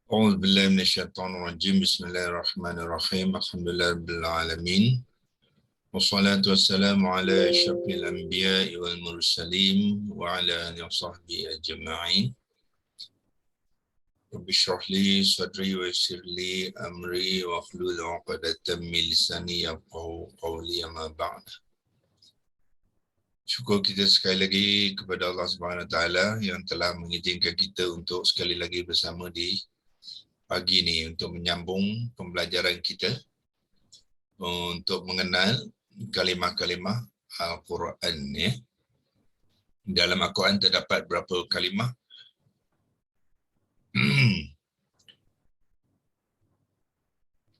أعوذ بالله من الشيطان الرجيم بسم الله الرحمن الرحيم الحمد لله رب العالمين والصلاة والسلام على أشرف الأنبياء والمرسلين وعلى آله وصحبه أجمعين رب اشرح لي صدري ويسر لي أمري واحلل عقدة من لساني يفقهوا قولي أما بعد. Syukur kita sekali lagi kepada Allah Subhanahu Wa Taala yang telah mengizinkan kita untuk sekali lagi bersama di pagi ini untuk menyambung pembelajaran kita untuk mengenal kalimah-kalimah Al-Quran. Ya. Dalam Al-Quran terdapat berapa kalimah?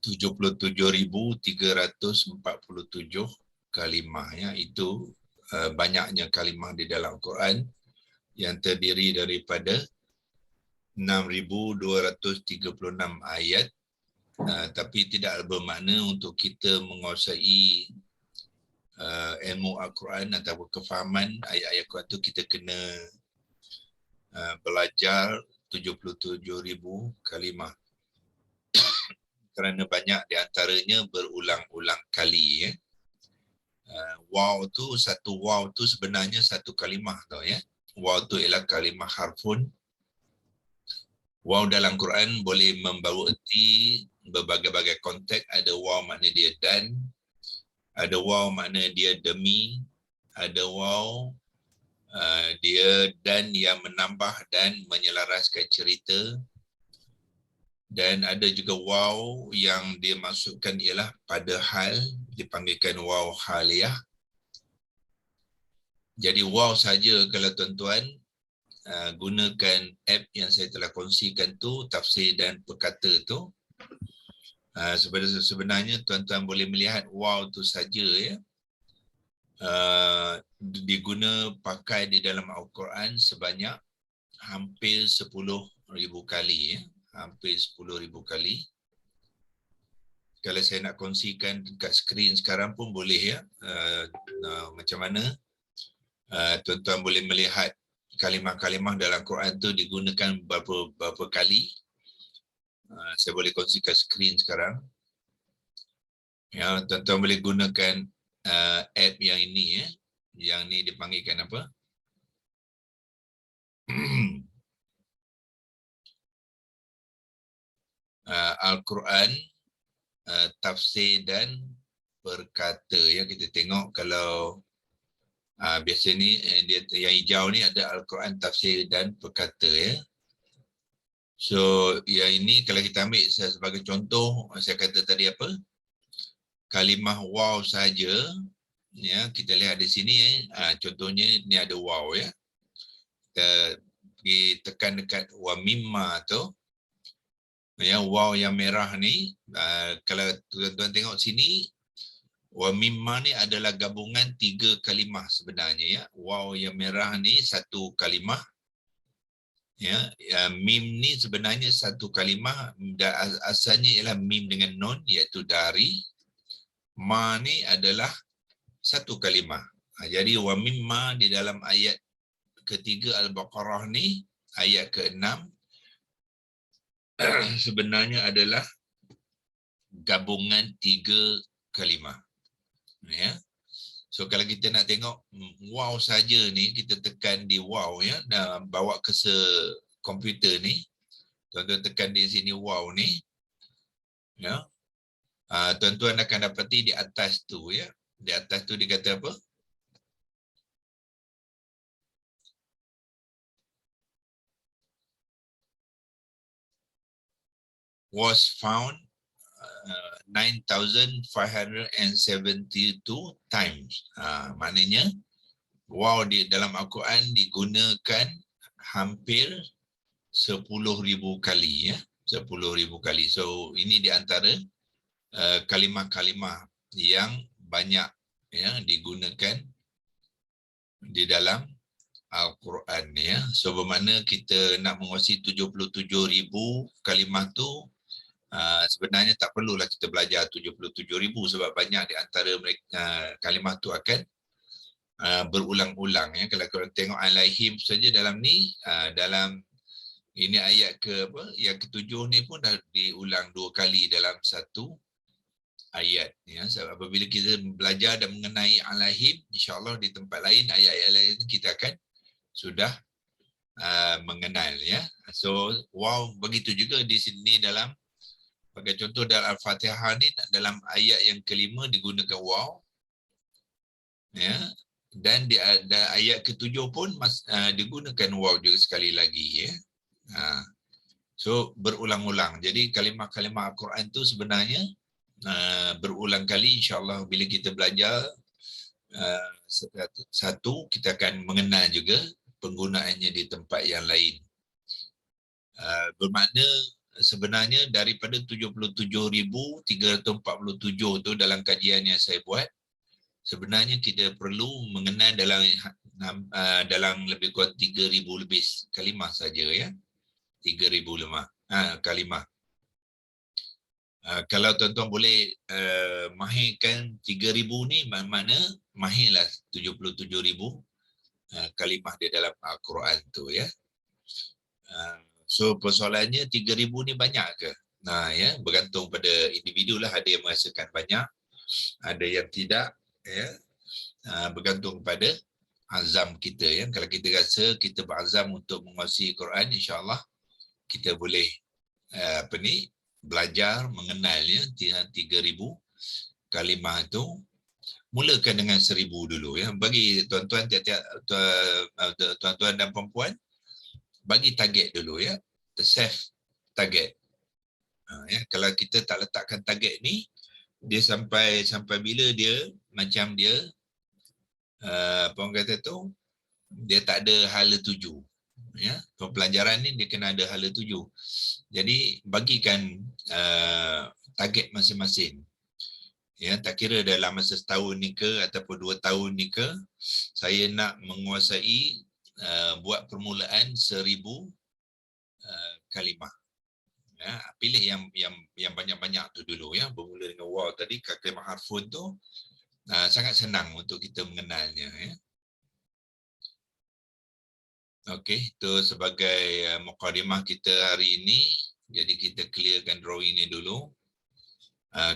77,347 kalimah. Ya. Itu banyaknya kalimah di dalam Al-Quran yang terdiri daripada 6,236 ayat. Tapi tidak bermakna untuk kita menguasai ilmu Al-Quran ataupun kefahaman ayat-ayat Al-Quran itu kita kena belajar 77,000 kalimah. Kerana banyak di antaranya berulang-ulang kali. Ya. Waw tu, satu waw tu sebenarnya satu kalimah tau ya. Waw tu ialah kalimah harfun. Waw dalam Quran boleh membawa erti berbagai-bagai konteks. Ada waw makna dia dan, ada waw makna dia demi, ada waw dia dan yang menambah dan menyelaraskan cerita, dan ada juga waw yang dia masukkan ialah pada hal, dipanggilkan waw haliyah. Jadi waw saja kalau tuan-tuan gunakan app yang saya telah kongsikan tu, tafsir dan perkata tu, sebenarnya tuan-tuan boleh melihat waw tu saja ya. Diguna pakai di dalam Al-Quran sebanyak hampir 10,000 kali ya. Hampir 10,000 kali. Kalau saya nak kongsikan dekat skrin sekarang pun boleh ya. Macam mana tuan-tuan boleh melihat kalimah-kalimah dalam Quran tu digunakan berapa kali. Saya boleh kongsikan skrin sekarang. Ya, tuan-tuan boleh gunakan app yang ini ya. Yang ni dipanggilkan apa? Al-Quran tafsir dan perkata ya. Kita tengok kalau biasa ni dia yang hijau ni ada Al-Quran tafsir dan perkata ya. So yang ini kalau kita ambil sebagai contoh, saya kata tadi apa? Kalimah waw saja ya, kita lihat di sini contohnya ni ada waw ya. Kita pergi tekan dekat wa mimma tu. Ya, waw yang merah ni kalau tuan-tuan tengok sini, wa mimma ni adalah gabungan 3 kalimah sebenarnya ya. Waw yang merah ni satu kalimah. Ya, mim ni sebenarnya satu kalimah, asalnya ialah mim dengan nun iaitu dari. Ma ni adalah satu kalimah. Jadi wa mimma di dalam ayat ketiga Al-Baqarah ni, ayat ke-6 sebenarnya adalah gabungan 3 kalimah. Ya. So kalau kita nak tengok waw saja ni, kita tekan di waw ya, dan bawa ke komputer ni, tuan-tuan tekan di sini waw ni ya. Tuan-tuan akan dapati di atas tu ya. Di atas tu dikata apa? Was found 9,572 times. Maknanya waw di dalam Al-Quran digunakan hampir 10,000 kali ya. 10,000 kali. So ini di antara kalimah-kalimah yang banyak ya digunakan di dalam Al-Quran ya. So bermakna kita nak menguasai 77,000 kalimah tu, sebenarnya tak perlulah kita belajar 77,000 sebab banyak di antara mereka kalimah tu akan berulang-ulang ya. Kalau korang tengok alaihim saja dalam ni, dalam Ini ayat ke apa? Yang ketujuh ni pun dah diulang 2 kali dalam satu ayat. Ya, so, apabila kita belajar dan mengenai Al-Lahim, insya-Allah di tempat lain ayat-ayat lain kita akan sudah mengenal ya. So wow, begitu juga di sini dalam sebagai contoh dalam Al-Fatihah ni dalam ayat yang kelima digunakan wow ya, dan di ayat ketujuh pun digunakan wow juga sekali lagi ya. So berulang-ulang. Jadi kalimah-kalimah Al-Quran tu sebenarnya berulang kali, insya-Allah bila kita belajar satu kita akan mengenal juga penggunaannya di tempat yang lain. Bermakna sebenarnya daripada 77,347 tu dalam kajian yang saya buat, sebenarnya kita perlu mengenal dalam lebih kurang 3,000 lebih kalimah saja ya. 3,000 kalimah. Kalau tuan-tuan boleh mahirkan 3,000 ni, makna mahirlah 77,000 kalimah di dalam Al-Quran tu ya. So persoalannya 3,000 ni banyak ke? Nah ya, bergantung pada individu lah, ada yang merasakan banyak, ada yang tidak ya. Bergantung pada azam kita ya. Kalau kita rasa kita berazam untuk menguasai Quran, insya-Allah kita boleh belajar mengenal ya 3,000 kalimah tu. Mulakan dengan 1,000 dulu ya. Bagi tuan-tuan tiap-tiap tuan-tuan dan puan-puan, bagi target dulu ya, set target. Ya, kalau kita tak letakkan target ni, dia sampai bila dia macam dia apa orang kata tu, dia tak ada hala tuju. Ya, pembelajaran ni dia kena ada hala tuju. Jadi bagikan target masing-masing. Ya, tak kira dalam masa setahun ni ke ataupun 2 tahun ni ke, saya nak menguasai buat permulaan 1,000 kalimah. Ya, pilih yang banyak-banyak tu dulu ya, bermula dengan wow tadi, kalimah harfun tu sangat senang untuk kita mengenalnya ya. Okey, itu sebagai mukadimah kita hari ini. Jadi kita clearkan drawing ni dulu.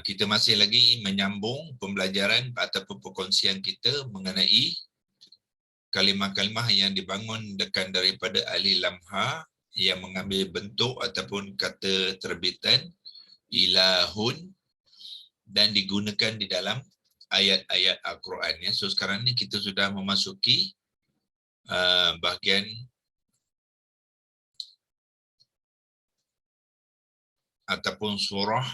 Kita masih lagi menyambung pembelajaran ataupun perkongsian kita mengenai kalimah-kalimah yang dibangun dekat daripada alif lam ha yang mengambil bentuk ataupun kata terbitan ilahun dan digunakan di dalam ayat-ayat Al-Quran ya. So sekarang ni kita sudah memasuki bahagian ataupun surah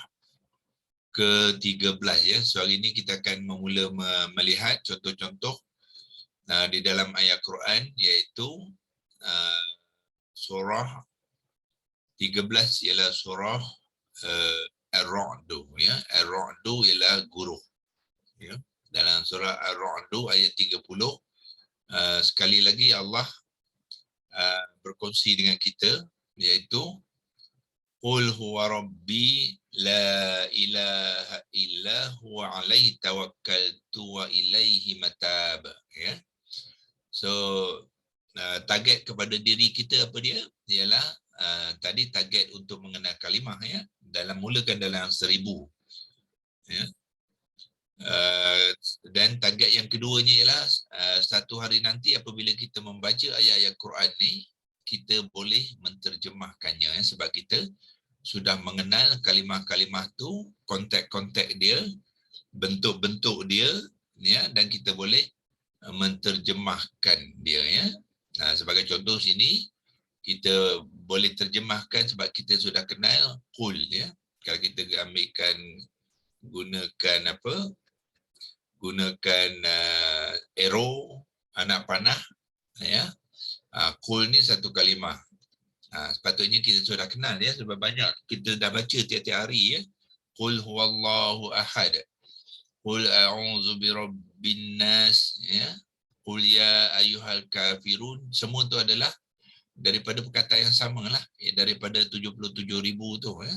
ke-13 ya. So hari ini kita akan memula melihat contoh-contoh di dalam ayat Quran, iaitu surah 13 ialah surah Ar-Ra'du ya. Ar-Ra'du ialah guru ya. Dalam surah Ar-Ra'du ayat 30 sekali lagi Allah berkongsi dengan kita, iaitu Qul huwa rabbi la ilaha illa huwa alaihi tawakkaltu wa ilaihi matab ya. So target kepada diri kita apa dia? Ialah tadi target untuk mengenal kalimah ya, mulakan dalam 1,000 ya. Dan target yang keduanya ialah satu hari nanti apabila kita membaca ayat-ayat Quran ni, kita boleh menterjemahkannya ya, sebab kita sudah mengenal kalimah-kalimah tu, konteks-konteks dia, bentuk-bentuk dia ya, dan kita boleh menterjemahkan dia ya. Sebagai contoh sini kita boleh terjemahkan sebab kita sudah kenal qul ya. Kalau kita ambilkan gunakan arrow anak panah ya. Qul ni satu kalimah. Sepatutnya kita sudah kenal ya, sebab banyak kita dah baca tiap-tiap hari ya. Qul huwallahu ahad. Qul a'udzu birabbin nas ya. Qul ya ayyuhal kafirun. Semua tu adalah daripada perkataan yang samalah ya, daripada 77,000 tu ya.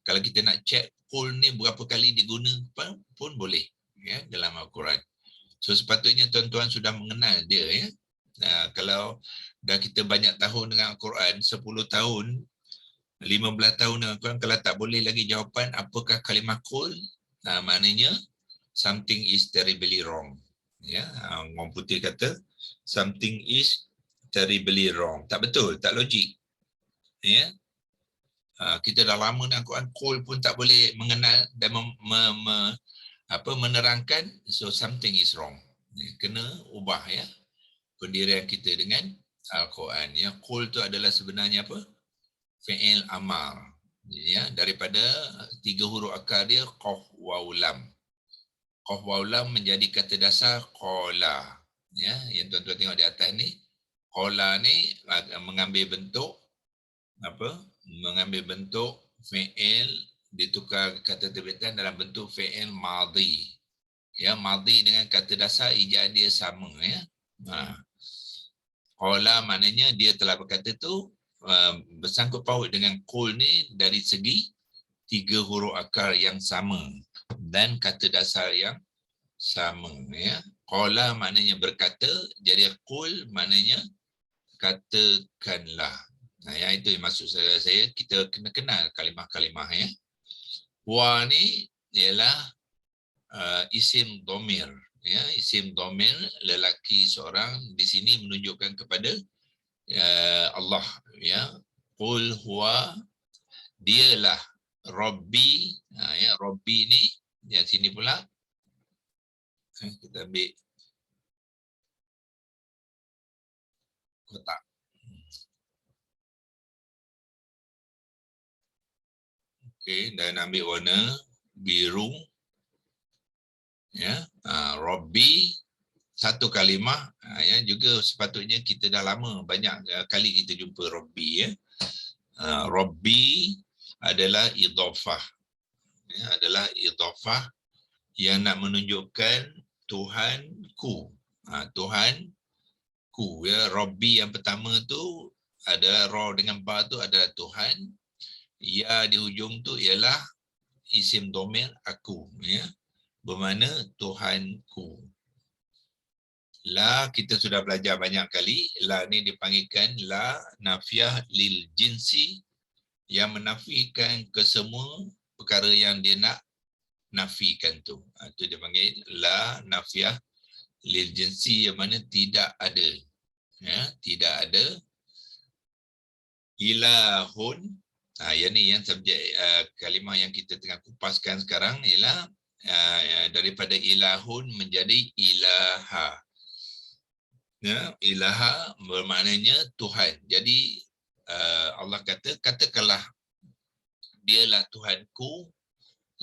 Kalau kita nak check qul ni berapa kali digunakan pun boleh ya dalam Al-Quran. So sepatutnya tuan-tuan sudah mengenal dia ya. Kalau dah kita banyak tahun dengan Al-Quran, 10 tahun, 15 tahun dengan Al-Quran, kalau tak boleh lagi jawapan apakah kalimah qul, maknanya something is terribly wrong. Ya, orang putih kata something is terribly wrong. Tak betul, tak logik. Ya. Kita dah lama dengan Al-Quran, qul pun tak boleh mengenal dan menerangkan, so something is wrong. Kena ubah ya pendirian kita dengan Al-Quran. Yang qul tu adalah sebenarnya apa? Fi'il amar. Ya, daripada 3 huruf akar dia qaf waw lam. Qaf waw lam menjadi kata dasar qala. Ya, yang tuan-tuan tengok di atas ni, qala ni mengambil bentuk apa? Mengambil bentuk fi'il, ditukar kata terbitan dalam bentuk fi'il madhi. Ya, madhi dengan kata dasar ijaan dia sama ya. Qala maknanya dia telah berkata tu bersangkut paut dengan qul ni dari segi 3 huruf akar yang sama dan kata dasar yang sama ya. Qala maknanya berkata, jadi qul maknanya katakanlah. Ya, itu yang maksud saya kita kena kenal kalimah-kalimah ya. Wa ni ialah isim dhamir ya, isim dhamir lelaki seorang di sini menunjukkan kepada Allah ya. Qul huwa, dialah Rabbi. Ya, Rabbi ni di sini pula kita ambil kotak. Okey, dan ambil warna biru ya. Rabbi satu kalimah ya, juga sepatutnya kita dah lama banyak kali kita jumpa Rabbi ya. Rabbi adalah idhafah ya, adalah idhafah yang nak menunjukkan Tuhanku. Tuhanku ya. Rabbi yang pertama tu ada ra dengan ba tu adalah Tuhan. Ya di hujung tu ialah isim dhamir aku ya. Bermakna Tuhanku. La kita sudah belajar banyak kali. La ni dipanggilkan la nafiah lil jinsi, yang menafikan kesemua perkara yang dia nak nafikan tu. Itu dia panggil la nafiah lil jinsi, yang mana tidak ada. Ya, tidak ada ilahun. Yang ni yang subjek kalimah yang kita tengah kupaskan sekarang ialah daripada ilahun menjadi ilaha. Ya, ilaha bermaknanya Tuhan. Jadi Allah kata, katakanlah dialah Tuhanku,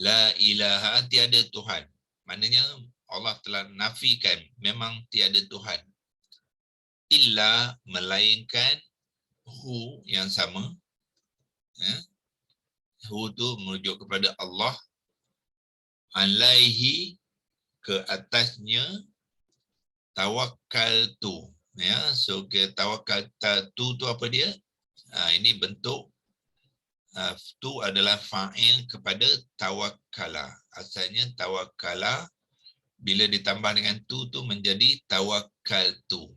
la ilaha, tiada Tuhan. Maknanya Allah telah nafikan memang tiada Tuhan. Illa, melainkan hu yang sama. Ya. Hu tu merujuk kepada Allah. Alaihi, ke atasnya, tawakkal tu. Ya, so ke tawakkal tu apa dia? Ini bentuk tu adalah fa'il kepada tawakkala. Asalnya tawakkala, bila ditambah dengan tu menjadi tawakkal tu.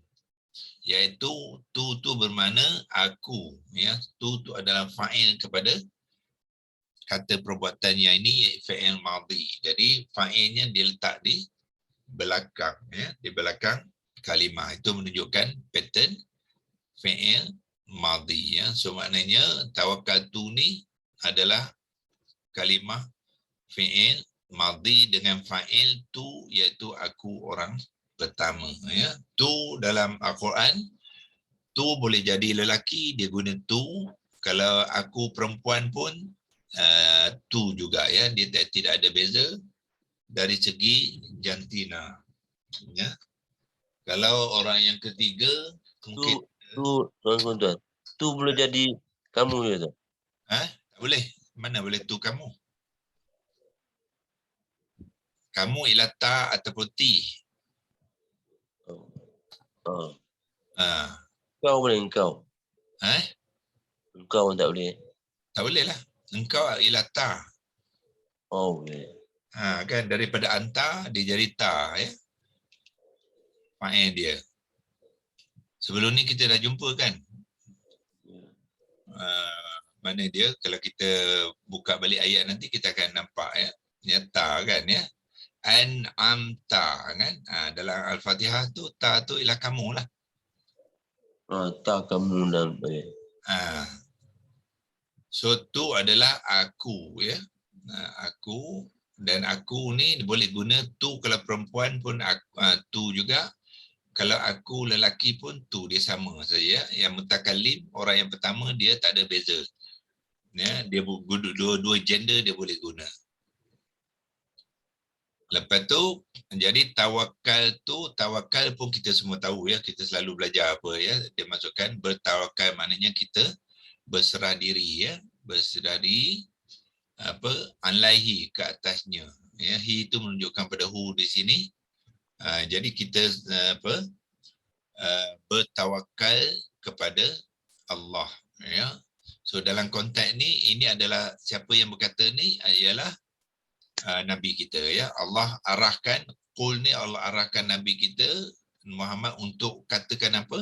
Iaitu tu bermakna aku. Ya, tu adalah fa'il kepada kata perbuatan yang ini, fa'il madhi. Jadi fa'ilnya diletak di belakang ya, di belakang kalimah. Itu menunjukkan pattern fi'il madhi ya. So maknanya tawakkaltu ni adalah kalimah fi'il madhi dengan fa'il tu, iaitu aku orang pertama ya. Tu dalam Al-Quran tu boleh jadi lelaki, dia guna tu. Kalau aku perempuan pun tu juga ya, dia tidak ada beza dari segi jantina ya. Kalau orang yang ketiga mungkin tuan-tuan, tu boleh jadi kamu ya tu. Tak boleh. Mana boleh tu kamu? Kamu ialah ta ataupun ti. Kau boleh engkau. Eh? Engkau pun tak boleh. Tak boleh lah. Engkau ialah ta. Oh boleh. Kan daripada anta dia jadi ta ya. Fa'il dia. Sebelum ni kita dah jumpa kan. Mana dia, kalau kita buka balik ayat nanti kita akan nampak ya. Ta kan ya. An'amta kan. Dalam Al-Fatihah tu ta tu ialah kamu lah. Tak kamu dan So tu adalah aku ya. Aku, dan aku ni boleh guna tu kalau perempuan pun tu juga. Kalau aku lelaki pun tu dia sama saja. Yang mutakallim orang yang pertama dia tak ada beza. Ya, dia dua gender dia boleh guna. Lepas tu jadi tawakal pun kita semua tahu ya, kita selalu belajar apa ya, dia masukkan bertawakal maknanya kita berserah diri ya, berserah diri apa alaihi ke atasnya ya. He itu menunjukkan pada hu di sini. Jadi kita bertawakal kepada Allah ya. So dalam konteks ni, ini adalah siapa yang berkata ni ialah Nabi kita ya. Allah arahkan, qul ni Allah arahkan Nabi kita Muhammad untuk katakan apa?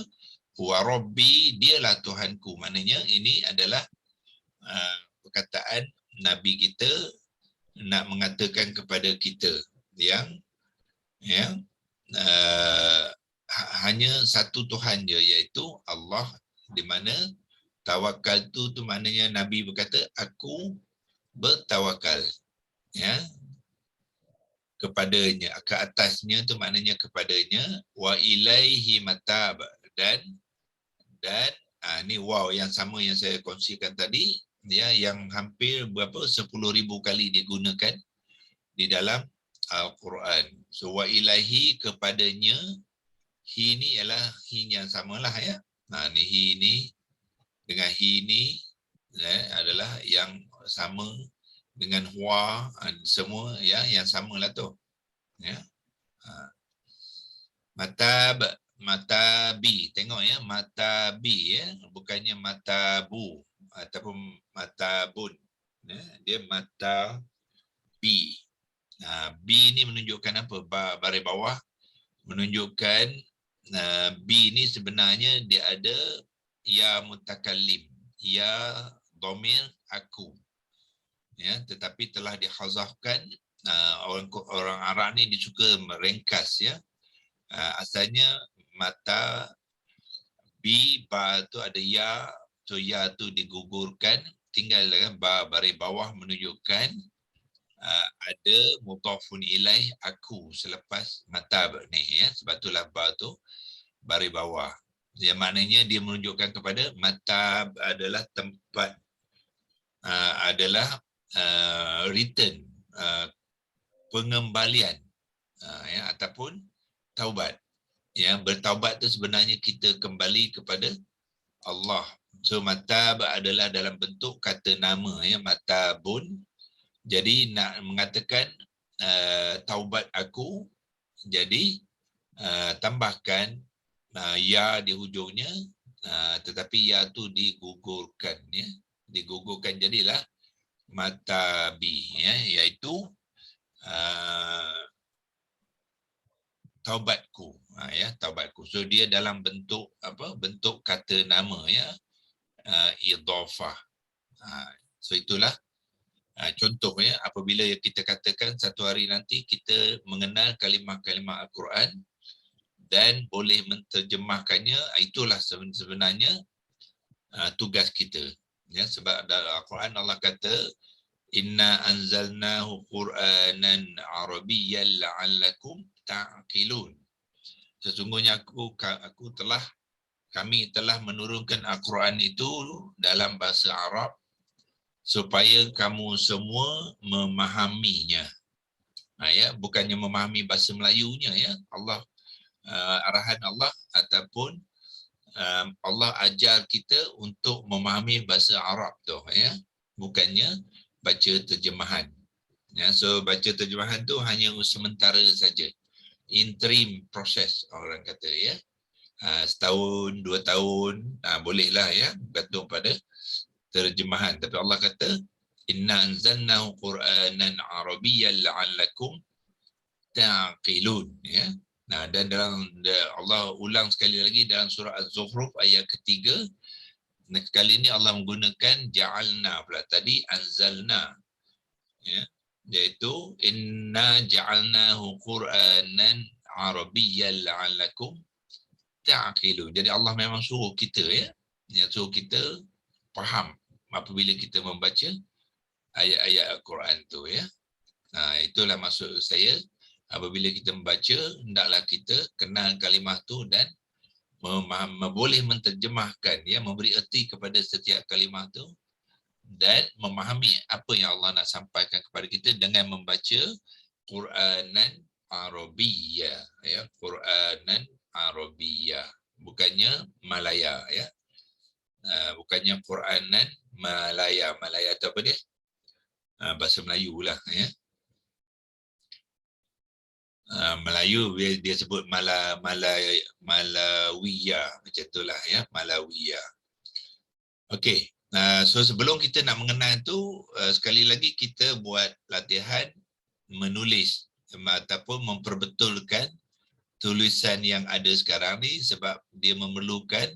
Wa rabbi, dialah Tuhanku. Maknanya ini adalah perkataan Nabi kita nak mengatakan kepada kita yang ya hanya satu Tuhan je, iaitu Allah, di mana tawakal tu maknanya Nabi berkata aku bertawakal ya kepadanya, ke atasnya tu maknanya kepadanya, wa ilaihi matab, dan ni wow yang sama yang saya kongsikan tadi ya, yang hampir berapa 10,000 kali digunakan di dalam Al-Quran. So wa ilaihi, kepadanya, hi ni ialah hi yang samalah ya. Ni hi ni dengan hi ni adalah yang sama dengan huwa, semua ya yang samalah tu ya. Matabi, tengok ya, matabi ya, bukannya matabu ataupun matabun ya. Dia matabi. B ni menunjukkan apa? Baris bawah menunjukkan B ni sebenarnya dia ada ya mutakallim, ya dhamir aku ya, tetapi telah dihazafkan. Orang Arab ni dia suka merengkas ya. Asalnya mata B, ba tu ada ya, so ya tu digugurkan, tinggal baris bawah menunjukkan ada mudhafun ilaih aku selepas mata ni ya. Sebab itulah ba tu baris bawah. Yang maknanya dia menunjukkan kepada mata adalah tempat adalah return, pengembalian ya, ataupun taubat ya. Bertaubat tu sebenarnya kita kembali kepada Allah. So matab adalah dalam bentuk kata nama ya, matabun. Jadi nak mengatakan taubat aku, jadi tambahkan ya di hujungnya, tetapi ya tu digugurkan ya, digugurkan jadilah matabi ya, iaitu taubatku ya, taubatku. So dia dalam bentuk apa? Bentuk kata nama ya, idhafah. So itulah contoh ya, apabila kita katakan satu hari nanti kita mengenal kalimah-kalimah Al-Quran dan boleh menterjemahkannya, itulah sebenarnya tugas kita ya. Sebab dalam Al-Quran Allah kata inna anzalnahu qur'anan arabiyyan la'allakum ta'qilun. Sesungguhnya kami telah menurunkan Al-Quran itu dalam bahasa Arab supaya kamu semua memahaminya. Ya, bukannya memahami bahasa Melayunya ya. Allah arahan Allah ataupun Allah ajar kita untuk memahami bahasa Arab tu ya. Bukannya baca terjemahan. Ya, so baca terjemahan tu hanya sementara saja. Interim proses orang kata ya. Setahun, 2 tahun, bolehlah ya, bergantung pada terjemahan. Tapi Allah kata inna anzalnahu qur'anan arabiyyan la'allakum ta'qilun ya. Nah, dan Allah ulang sekali lagi dalam surah Az-Zukhruf ayat ketiga. Kali ini Allah menggunakan ja'alna pula. Tadi anzalna. Ya. Iaitu inna ja'alnahu Qur'anan Arabiyyan la'allakum ta'qilun. Jadi Allah memang suruh kita suruh kita faham apabila kita membaca ayat-ayat Al-Quran tu ya. Itulah maksud saya, apabila kita membaca hendaklah kita kenal kalimah tu dan boleh menterjemahkan memberi erti kepada setiap kalimah tu dan memahami apa yang Allah nak sampaikan kepada kita dengan membaca Quranan Arabiyyah Quranan Arabiyyah, bukannya Malaya bukannya Quranan Malaya tu apa dia? Bahasa Melayu lah Melayu dia sebut Malawiyah macam itulah Malawiyah. Okey. So sebelum kita nak mengenal tu, sekali lagi kita buat latihan menulis ataupun memperbetulkan tulisan yang ada sekarang ni, sebab dia memerlukan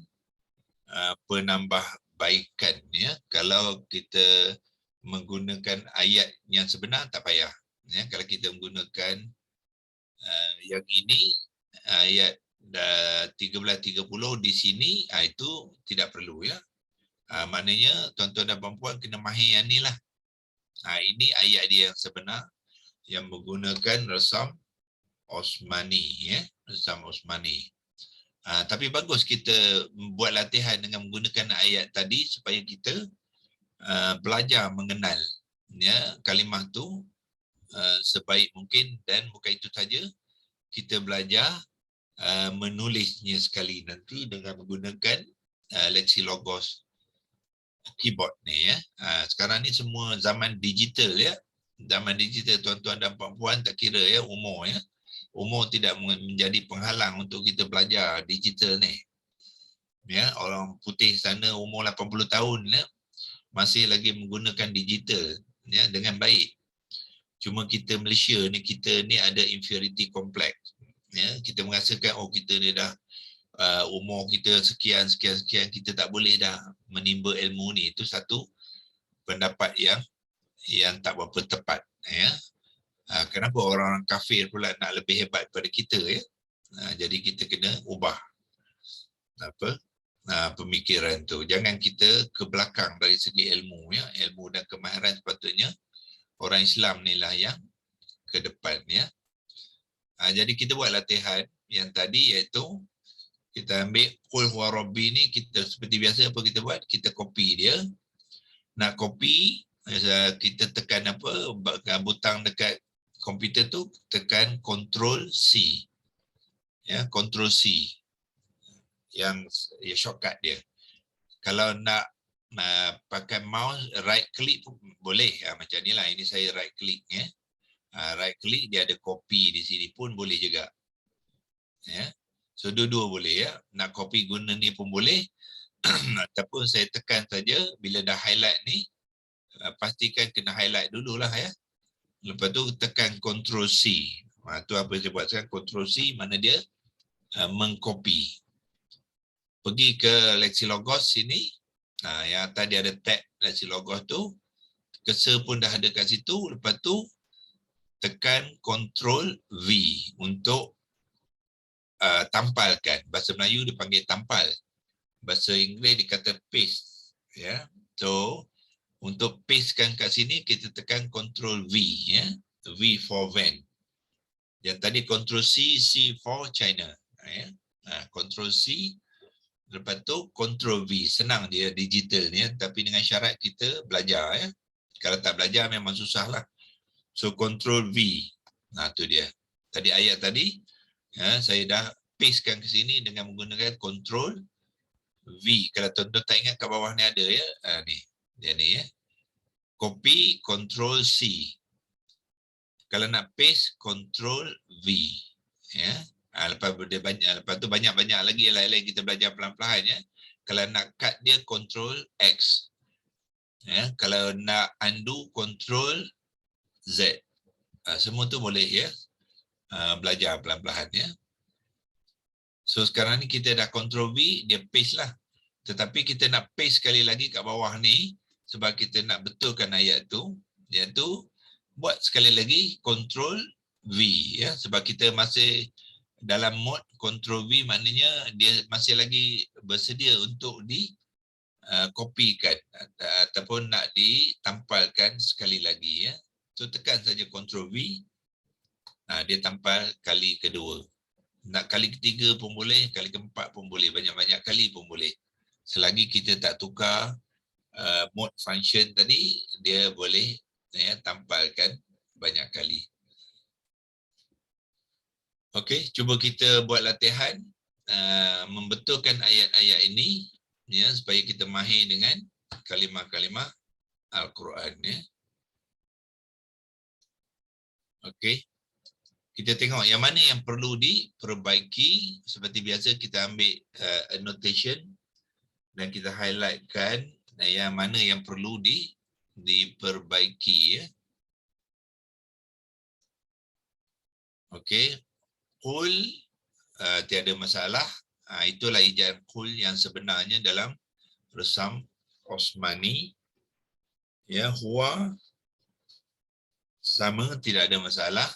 penambahbaikan Kalau kita menggunakan ayat yang sebenar tak payah kalau kita menggunakan yang ini ayat 13:30 di sini itu tidak perlu maknanya tuan-tuan dan puan-puan kena mahir yang ni lah. Ini ayat dia yang sebenar yang menggunakan resam Osmani resam Osmani. Tapi bagus kita buat latihan dengan menggunakan ayat tadi supaya kita belajar mengenal kalimah tu sebaik mungkin, dan bukan itu saja, kita belajar menulisnya sekali nanti dengan menggunakan Lexilogos keyboard ni Sekarang ni semua zaman digital zaman digital tuan-tuan dan puan-puan, tak kira umur umur tidak menjadi penghalang untuk kita belajar digital ni orang putih sana umur 80 tahun masih lagi menggunakan digital dengan baik. Cuma kita Malaysia ni, kita ni ada inferiority complex. Kita merasakan kita ni dah umur kita sekian, kita tak boleh dah menimba ilmu ni. Itu satu pendapat yang tak berapa tepat. Kenapa orang kafir pula nak lebih hebat daripada kita jadi kita kena ubah pemikiran tu. Jangan kita ke belakang dari segi ilmu ilmu dan kemahiran. Sepatutnya orang Islam ni lah yang ke depan jadi kita buat latihan yang tadi, iaitu kita ambil Qul huwa rabbi ni, kita seperti biasa apa kita buat, kita copy dia. Nak copy, kita tekan butang dekat komputer tu, tekan Ctrl C Ctrl C yang shortcut dia. Kalau nak pakai mouse, right click pun boleh macam ni lah. Ini saya right click right click, dia ada copy di sini pun boleh juga so dua-dua boleh nak copy guna ni pun boleh ataupun saya tekan saja bila dah highlight ni, pastikan kena highlight dululah lepas tu tekan Ctrl C. Tu apa saya buat sekarang, Ctrl C, mana dia mengcopy. Pergi ke Lexilogos sini. Yang tadi ada tab Lexilogos tu, cursor pun dah ada kat situ. Lepas tu tekan Ctrl V untuk tampalkan. Bahasa Melayu dipanggil tampal, bahasa Inggeris dikata paste So untuk pastekan kat sini, kita tekan Ctrl V V for van. Yang tadi Ctrl C, C for China Ctrl C, lepas tu Ctrl V. Senang dia digital ni tapi dengan syarat kita belajar Kalau tak belajar memang susah lah. So Ctrl V. Tu dia. Tadi ayat tadi saya dah pastekan ke sini dengan menggunakan Ctrl V. Kalau tuan-tuan tak ingat, kat bawah ni ada ni. Dia ni copy Ctrl C. Kalau nak paste Ctrl V. Lepas tu banyak-banyak lagi lain-lain kita belajar pelan-pelan Kalau nak cut dia Ctrl X. Kalau nak undo Ctrl Z. Semua tu boleh belajar pelan-pelan So sekarang ni kita dah Ctrl V, dia paste lah. Tetapi kita nak paste sekali lagi kat bawah ni sebab kita nak betulkan ayat tu, iaitu buat sekali lagi Ctrl V ya, sebab kita masih dalam mode Ctrl V, maknanya dia masih lagi bersedia untuk di kopikan ataupun nak ditampalkan sekali lagi ya. So tekan saja Ctrl V. Dia tampal kali kedua. Nak kali ketiga pun boleh, kali keempat pun boleh, banyak-banyak kali pun boleh. Selagi kita tak tukar mode function tadi, dia boleh ya, tampalkan banyak kali. Okey, cuba kita buat latihan membetulkan ayat-ayat ini ya, supaya kita mahir dengan kalimah-kalimah Al-Quran ya. Okey. Kita tengok yang mana yang perlu diperbaiki. Seperti biasa kita ambil annotation dan kita highlightkan yang mana yang perlu diperbaiki ya. Okey. Qul tiada masalah. Itulah ejaan qul yang sebenarnya dalam Resam Osmani. Ya, huwa sama, tidak ada masalah.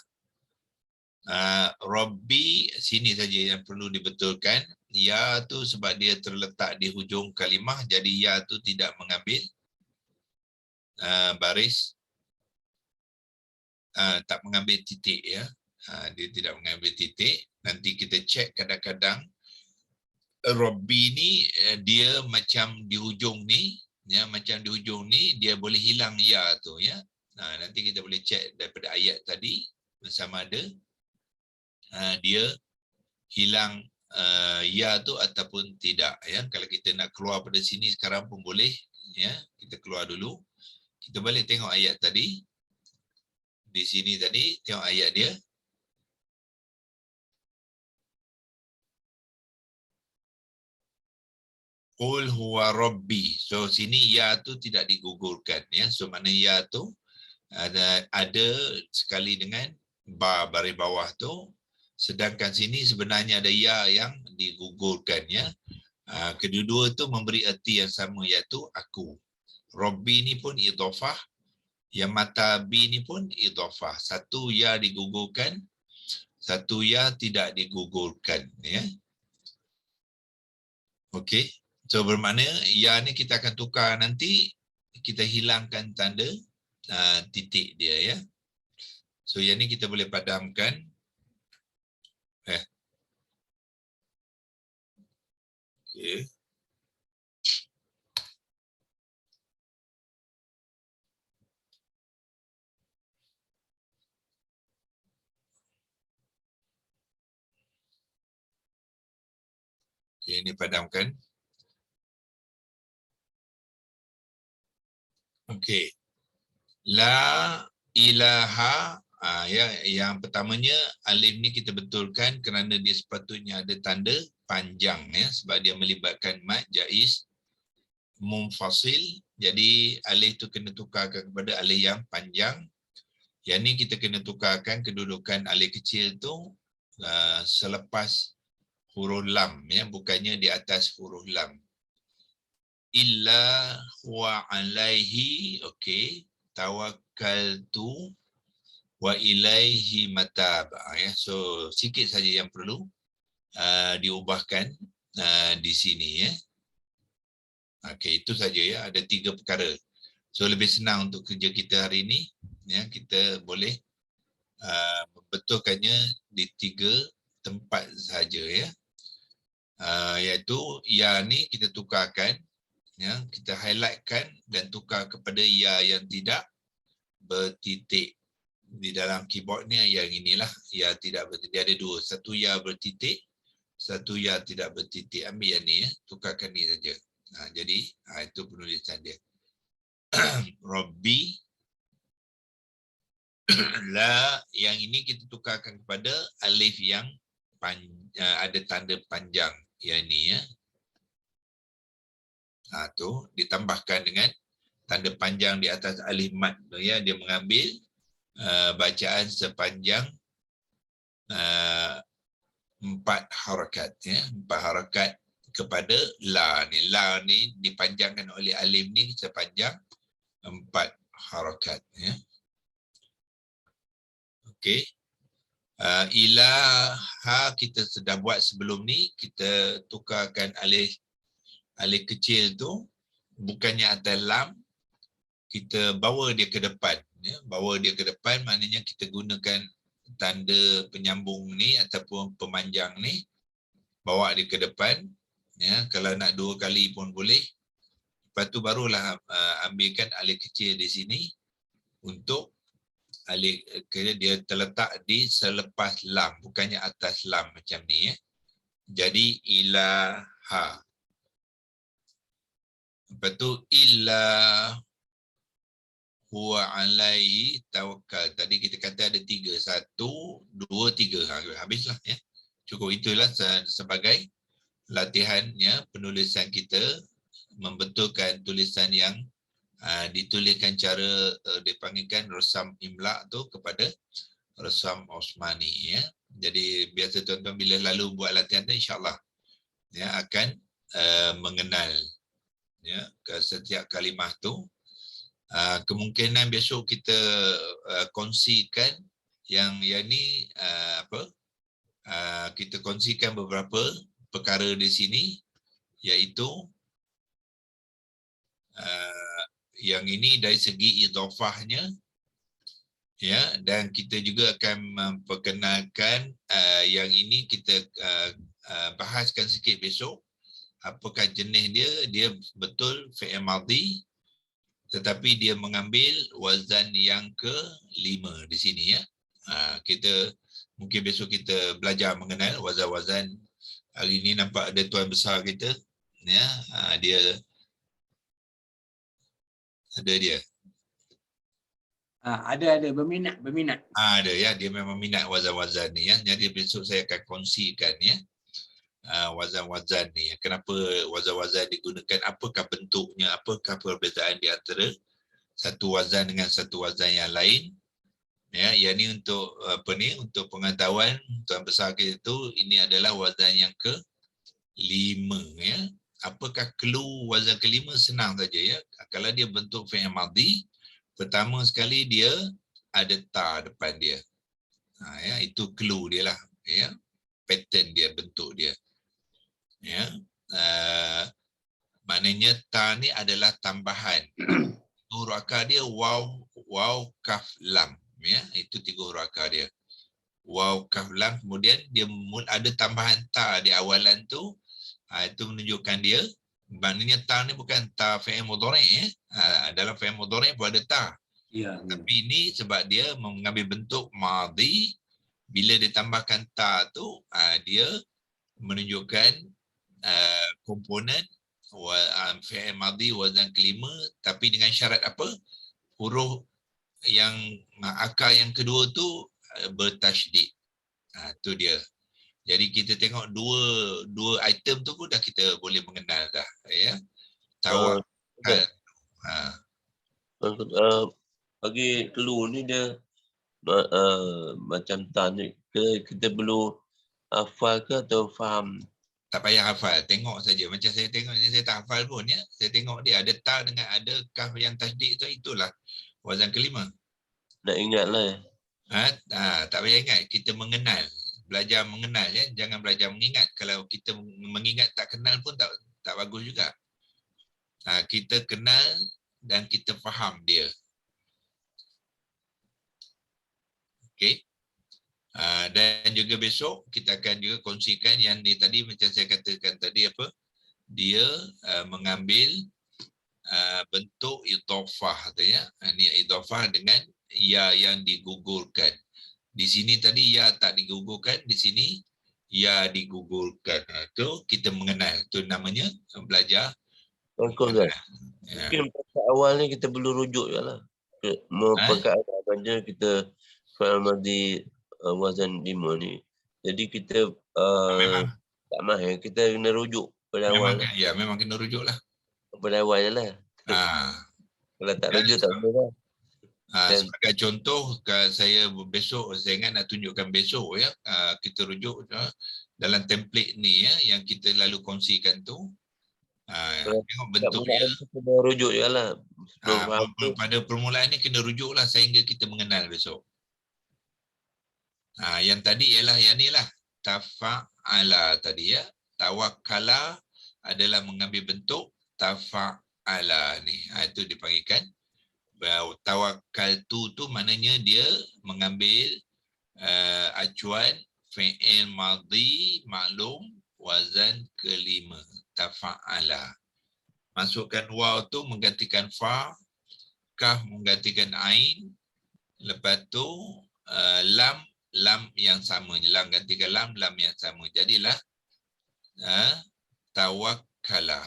Rabbi sini saja yang perlu dibetulkan. Ya tu sebab dia terletak di hujung kalimah, jadi ya tu tidak mengambil baris, tak mengambil titik ya. Dia tidak mengambil titik. Nanti kita cek kadang-kadang Rabbi ni dia macam di hujung ni ya, macam di hujung ni dia boleh hilang ya tu ya. Nanti kita boleh cek daripada ayat tadi sama ada dia hilang ya tu ataupun tidak ya. Kalau kita nak keluar pada sini sekarang pun boleh ya. Kita keluar dulu. Kita balik tengok ayat tadi. Di sini tadi tengok ayat dia. Qul huwa rabbi. So sini ya tu tidak digugurkan ya. So makna ya tu ada sekali dengan ba baris bawah tu. Sedangkan sini sebenarnya ada ya yang digugurkan ya. Kedua-dua tu memberi erti yang sama, iaitu aku. Rabbi ni pun idhafah, yang mata bi ni pun idhafah. Satu ya digugurkan, satu ya tidak digugurkan ya. Okey. So bermakna ya ni kita akan tukar nanti, kita hilangkan tanda titik dia ya. So yang ni kita boleh padamkan. Okay. Okay, ini padamkan. Okey. La ilaha, yang pertamanya alif ni kita betulkan kerana dia sepatutnya ada tanda panjang ya, sebab dia melibatkan mad jaiz munfasil. Jadi alif tu kena tukarkan kepada alif yang panjang. Yang ni kita kena tukarkan kedudukan alif kecil tu selepas huruf lam ya, bukannya di atas huruf lam. Illa huwa alaihi, okey, tawakkaltu wa ilaihi matab ya. So sikit saja yang perlu diubahkan di sini ya. Okey, itu saja ya, ada 3 perkara. So lebih senang untuk kerja kita hari ini ya, kita boleh membetulkannya di 3 tempat saja ya. Iaitu ya ni kita tukarkan ya, kita highlightkan dan tukar kepada ya yang tidak bertitik. Di dalam keyboard ni yang inilah ya tidak bertitik. Dia ada 2, satu ya bertitik, satu ya tidak bertitik. Ambil yang ni ya, tukarkan ni saja. Jadi itu penulisan dia. Rabbi la, yang ini kita tukarkan kepada alif yang ada tanda panjang yang ini ya. Tu ditambahkan dengan tanda panjang di atas alif mad tu ya, dia mengambil bacaan sepanjang 4 harakat, ya, 4 harakat kepada la ni. La ni dipanjangkan oleh alif ni sepanjang 4 harakat, ya. Okey. Ilaha kita sudah buat sebelum ni, kita tukarkan alif kecil tu bukannya atas lam, kita bawa dia ke depan, ya. Bawa dia ke depan maknanya kita gunakan tanda penyambung ni ataupun pemanjang ni, bawa dia ke depan, ya. Kalau nak 2 kali pun boleh. Lepas tu barulah ambilkan alif kecil di sini untuk alif dia terletak di selepas lam, bukannya atas lam macam ni, ya. Jadi ilaha. Lepas tu illa huwa alaihi tawakkal. Tadi kita kata ada 3, 1, 2, 3. Habislah, ya. Cukup itulah sebagai latihan, ya, penulisan kita, membetulkan tulisan yang dituliskan cara dipanggilkan resam imla tu kepada resam Osmani, ya. Jadi biasa tuan-tuan bila lalu buat latihan tu, insya-Allah, ya, akan mengenal, ya, ke setiap kalimah tu. Kemungkinan besok kita kongsikan yang ni kita kongsikan beberapa perkara di sini, iaitu yang ini dari segi idhafahnya, ya, dan kita juga akan memperkenalkan yang ini kita bahaskan sikit besok. Apakah jenis dia betul fi'il madhi tetapi dia mengambil wazan yang ke-5 di sini, ya. Kita mungkin besok kita belajar mengenal wazan-wazan. Hari ini nampak ada tuan besar kita, ya, dia ada dia. Ada berminat. Ada, ya, dia memang minat wazan-wazan ni, ya. Jadi besok saya akan kongsikan, ya, wazan-wazan ni. Kenapa wazan-wazan digunakan, apakah bentuknya, apakah perbezaan di antara satu wazan dengan satu wazan yang lain, ya. Yang ni untuk untuk pengetahuan tuan besar kita tu, ini adalah wazan yang ke-5, ya. Apakah clue wazan ke-5? Senang saja, ya. Kalau dia bentuk fi'il madhi, pertama sekali dia ada ta depan dia. Ya, itu clue dia lah, ya. Pattern dia, bentuk dia, ya. Maknanya ta ni adalah tambahan. Huruf akar dia waw kaf lam, ya. Itu 3 huruf akar dia. Waw kaf lam, kemudian dia ada tambahan ta di awalan tu. Itu menunjukkan dia, maknanya ta ni bukan ta fi'il mudhari', ya. Dalam fi'il mudhari' pun ada ta. Ya. Tapi ini sebab dia mengambil bentuk madhi, bila ditambahkan ta tu, dia menunjukkan komponen fi'il madhi wazan ke-5, tapi dengan syarat apa? Huruf yang akar yang kedua tu bertasydid. Tu dia. Jadi kita tengok dua item tu pun dah kita boleh mengenal dah, ya. Tawak. Bagi clue ni dia macam tanya, kita perlu hafal ke atau faham? Tak payah hafal, tengok saja. Macam saya tengok, saya tak hafal pun, ya. Saya tengok dia ada ta dengan ada kaf yang tasydid tu, itulah wazan ke-5. Nak ingatlah. Tak payah ingat, kita mengenal. Belajar mengenal, ya. Jangan belajar mengingat. Kalau kita mengingat tak kenal pun tak bagus juga. Kita kenal dan kita faham dia. Okey. Dan juga besok kita akan juga kongsikan yang ni tadi, macam saya katakan tadi, apa? Dia mengambil bentuk idhafah tu, ya. Ni idhafah dengan ya yang digugurkan. Di sini tadi ya tak digugurkan, di sini ya digugurkan. Itu kita mengenal. Itu namanya belajar. Mungkin pada awal ni kita perlu rujuk je lah. Perkataan je kita fi'il madhi wazan 5 ni. Jadi kita Memang. tak mahir, kita kena rujuk pada awal. Memang kena rujuk lah. Pada awal je lah. Kalau tak rujuk tak boleh lah. Sebagai contoh, saya besok, saya ingat nak tunjukkan besok ya, kita rujuk dalam template ni ya, yang kita lalu kongsikan tu. Tengok bentuknya. Kita rujuk je lah. Pada permulaan ni kena rujuk lah sehingga kita mengenal besok. Yang tadi ialah yang ni lah. Tafa'ala tadi ya. Tawakkala adalah mengambil bentuk tafa'ala ni. Itu dipanggilkan. Tawakkaltu tu maknanya dia mengambil acuan fi'il madhi maklum wazan kelima. Tafa'ala. Masukkan waw tu menggantikan fa, kaf menggantikan ain, lepas tu lam yang sama, lam gantikan lam yang sama. Jadilah tawakkala.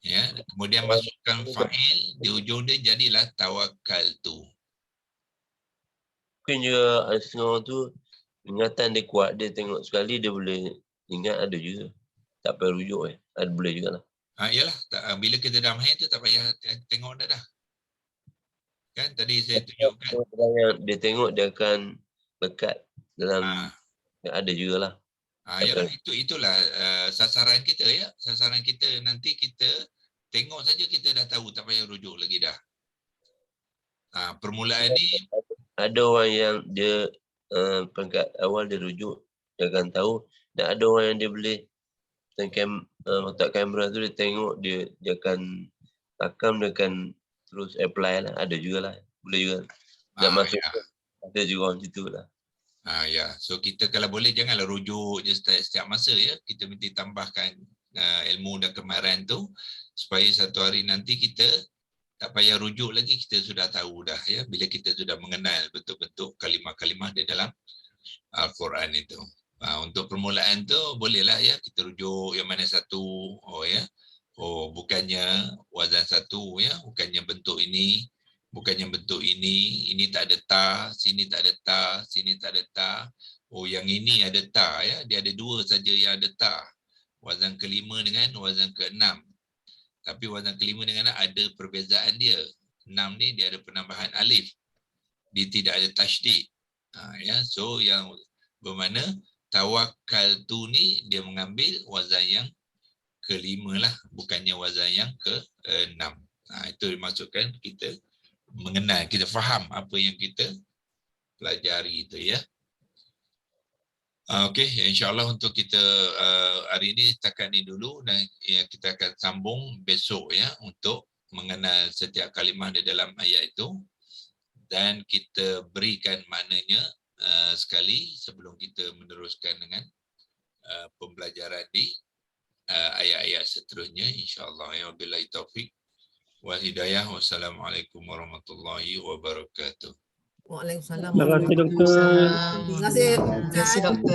Ya, kemudian masukkan fa'il di ujung dia, jadilah tawakkaltu. Mungkin juga setengah orang tu ingatan dia kuat, dia tengok sekali dia boleh ingat, ada juga. Tak payah rujuk ada boleh jugalah. Yalah, bila kita dah mahir tu tak payah tengok dah. Kan tadi saya tunjukkan. Dia tengok dia akan lekat dalam ada jugalah. Yalah, itulah sasaran kita ya. Sasaran kita nanti kita tengok saja kita dah tahu, tak payah rujuk lagi dah. Permulaan ni ada orang yang dia peringkat awal dia rujuk, dia akan tahu, dan ada orang yang dia boleh letak kamera tu, dia tengok, dia akan rakam, dia akan terus apply lah. Ada jugalah, boleh juga. Tak masuk ada juga orang situ lah. Ya, so kita kalau boleh janganlah rujuk je setiap masa ya. Kita mesti tambahkan ilmu dan kemahiran tu supaya satu hari nanti kita tak payah rujuk lagi, kita sudah tahu dah ya, bila kita sudah mengenal betul-betul kalimah-kalimah di dalam Al-Quran itu. Untuk permulaan tu bolehlah ya, kita rujuk yang mana satu, bukannya wazan satu ya, bukannya bentuk ini, ini tak ada ta, sini tak ada ta, sini tak ada ta. Yang ini ada ta ya, dia ada dua saja yang ada ta. Wazan kelima dengan wazan keenam. Tapi wazan kelima dengan ada perbezaan dia. 6 ni dia ada penambahan alif. Dia tidak ada tasydid. Ya, so yang bermakna tawakkaltu ni dia mengambil wazan yang kelima lah, bukannya wazan yang ke-6. Itu dimaksudkan kita mengenal, kita faham apa yang kita pelajari itu ya. Okey, insyaAllah untuk kita hari ini setakat ni dulu, dan kita akan sambung besok ya untuk mengenal setiap kalimah di dalam ayat itu, dan kita berikan maknanya sekali sebelum kita meneruskan dengan pembelajaran di ayat-ayat seterusnya insyaAllah. Ya, wabillahi taufiq wal hidayah. Wassalamualaikum warahmatullahi wabarakatuh. Waalaikumsalam. Terima kasih, Doktor. Terima kasih, Doktor.